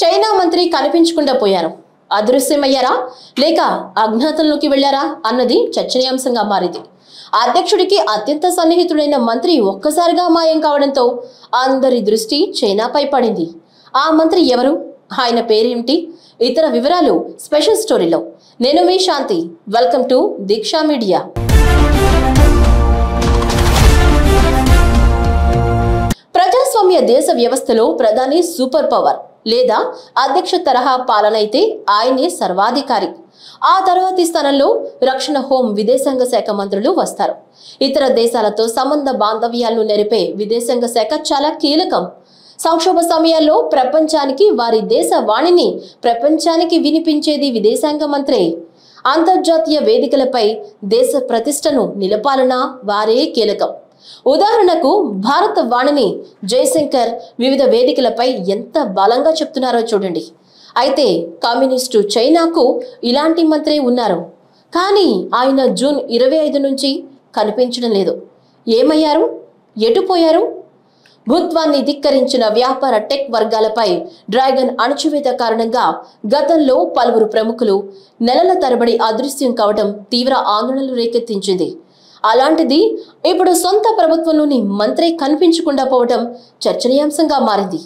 China మంత్రి కనిపించకుండా పోయారు. అదృశ్యమయ్యారా లేక అజ్ఞాతంలోకి వెళ్లారా అన్నది చర్చనీయాంశంగా మారింది. అధ్యక్షుడికి అత్యంత సన్నిహితుడైన మంత్రి ఒక్కసారిగా మాయం కావడంతో అందరి దృష్టి చైనాపై పడింది. ఆ మంత్రి ఎవరు, ఆయన పేరేమిటి, ఇతర వివరాలు స్పెషల్ స్టోరీలో. నేను మీ Shanti. Welcome to Deeksha media. ప్రజాస్వామ్య దేశ వ్యవస్థలో ప్రధాని సూపర్ పవర్ లేదా అధ్యక్ష తరహా పాలన అయితే ఆయనే సర్వాధికారి. ఆ తర్వాతి స్థానంలో రక్షణ, హోం, విదేశాంగ శాఖ మంత్రులు వస్తారు. ఇతర దేశాలతో సంబంధ బాంధవ్యాలను నెరిపే విదేశాంగ శాఖ చాలా కీలకం. సంక్షోభ సమయాల్లో ప్రపంచానికి వారి దేశ వాణిని ప్రపంచానికి వినిపించేది విదేశాంగ మంత్రే. అంతర్జాతీయ వేదికలపై దేశ ప్రతిష్టను నిలపాలన్నా వారే కీలకం. ఉదాహరణకు భారత వాణిని జయశంకర్ వివిధ వేదికలపై ఎంత బలంగా చెప్తున్నారో చూడండి. అయితే కమ్యూనిస్టు చైనాకు ఇలాంటి మంత్రే ఉన్నారు. కానీ ఆయన జూన్ 25 నుంచి కనిపించడం లేదు. ఏమయ్యారు, ఎటుపోయారు? భూత్వాన్ని ధిక్కరించిన వ్యాపార టెక్ వర్గాలపై డ్రాగన్ అణచివేత కారణంగా గతంలో పలువురు ప్రముఖులు నెలల తరబడి అదృశ్యం కావడం తీవ్ర ఆందోళనలు రేకెత్తించింది. అలాంటిది ఇప్పుడు సొంత ప్రభుత్వంలోని మంత్రి కనిపించకుండా పోవడం చర్చనీయాంశంగా మారింది.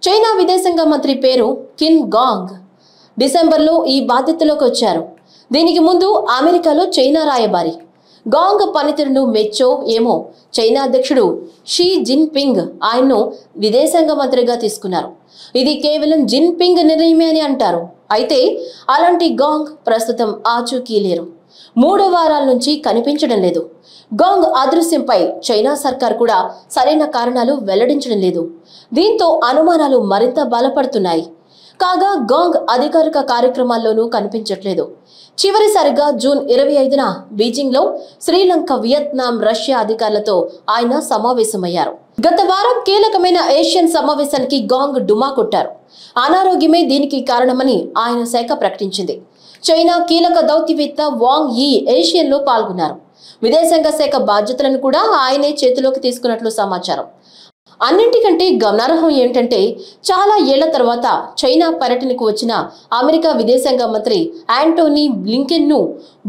చైనా విదేశాంగ మంత్రి పేరు కిన్ గాంగ్. డిసెంబర్లో ఈ బాధ్యతలోకి వచ్చారు. దీనికి ముందు అమెరికాలో చైనా రాయబారి. గాంగ్ పనితీరును మెచ్చో ఏమో చైనా అధ్యక్షుడు షీ జిన్పింగ్ ఆయన్ను విదేశాంగ మంత్రిగా తీసుకున్నారు. ఇది కేవలం జిన్పింగ్ నిర్ణయమే అని అంటారు. అయితే అలాంటి గాంగ్ ప్రస్తుతం ఆచూకీ లేరు. 3 వారాల నుంచి కనిపించడం లేదు. గాంగ్ అదృశ్యంపై చైనా సర్కార్ కూడా సరైన కారణాలు వెల్లడించడం లేదు. దీంతో అనుమానాలు మరింత బలపడుతున్నాయి. కాగా గాంగ్ అధికారిక కార్యక్రమాల్లోనూ కనిపించట్లేదు. చివరిసారిగా జూన్ 25న బీజింగ్లో శ్రీలంక, వియత్నాం, రష్యా అధికారులతో ఆయన సమావేశమయ్యారు. గత వారం కీలకమైన ఏషియన్ సమావేశానికి గాంగ్ డుమా కొట్టారు. అనారోగ్యమే దీనికి కారణమని ఆయన శాఖ ప్రకటించింది. చైనా కీలక దౌత్యవేత్త వాంగ్ యీ ఏషియన్లో పాల్గొన్నారు. విదేశాంగ శాఖ బాధ్యతలను కూడా ఆయనే చేతిలోకి తీసుకున్నట్లు సమాచారం. అన్నింటికంటే గమనార్హం ఏంటంటే చాలా ఏళ్ల తర్వాత చైనా పర్యటనకు వచ్చిన అమెరికా విదేశాంగ మంత్రి యాంటోనీ బ్లింకెన్ను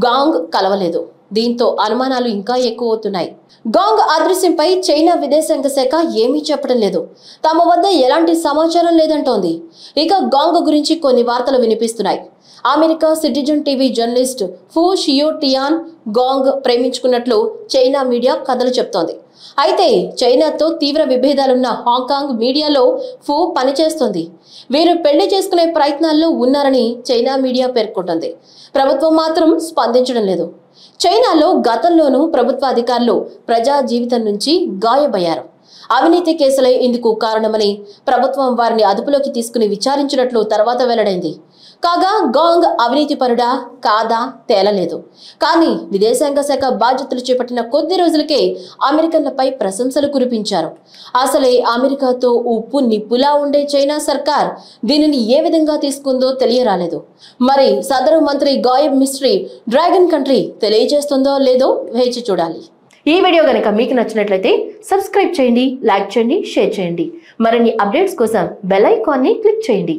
గాంగ్ కలవలేదు. దీంతో అనుమానాలు ఇంకా ఎక్కువ అవుతున్నాయి. గాంగ్ అదృశ్యంపై చైనా విదేశాంగ శాఖ ఏమీ చెప్పడం లేదు. తమ వద్ద ఎలాంటి సమాచారం లేదంటోంది. ఇక గాంగ్ గురించి కొన్ని వార్తలు వినిపిస్తున్నాయి. అమెరికా సిటిజన్ టీవీ జర్నలిస్ట్ ఫు షియోటియాన్ గాంగ్ ప్రేమించుకున్నట్లు చైనా మీడియా కథలు చెప్తోంది. అయితే చైనాతో తీవ్ర విభేదాలున్న హాంకాంగ్ మీడియాలో ఫు పనిచేస్తోంది. వీరు పెళ్లి చేసుకునే ప్రయత్నాల్లో ఉన్నారని చైనా మీడియా పేర్కొంటోంది. ప్రభుత్వం మాత్రం స్పందించడం లేదు. చైనాలో గతంలోనూ ప్రభుత్వ అధికారులు ప్రజా జీవితం నుంచి గాయబయ్యారు. అవినీతి కేసులే ఇందుకు కారణమని ప్రభుత్వం వారిని అదుపులోకి తీసుకుని విచారించినట్లు తర్వాత వెల్లడైంది. కాగా గాంగ్ అవినీతి పరుడా కాదా తేలలేదు. కానీ విదేశాంగ శాఖ బాధ్యతలు చేపట్టిన కొద్ది రోజులకే అమెరికన్లపై ప్రశంసలు కురిపించారు. అసలే అమెరికాతో ఉప్పు నిప్పులా ఉండే చైనా సర్కార్ దీనిని ఏ విధంగా తీసుకుందో తెలియరాలేదు. మరి సదరు మంత్రి గాయబ్ మిస్టరీ డ్రాగన్ కంట్రీ తెలియజేస్తుందో లేదో వేచి చూడాలి. ఈ వీడియో గనక మీకు నచ్చినట్లయితే సబ్స్క్రైబ్ చేయండి, లైక్ చేయండి, షేర్ చేయండి. మరిన్ని అప్డేట్స్ కోసం బెల్ ఐకాన్ని క్లిక్ చేయండి.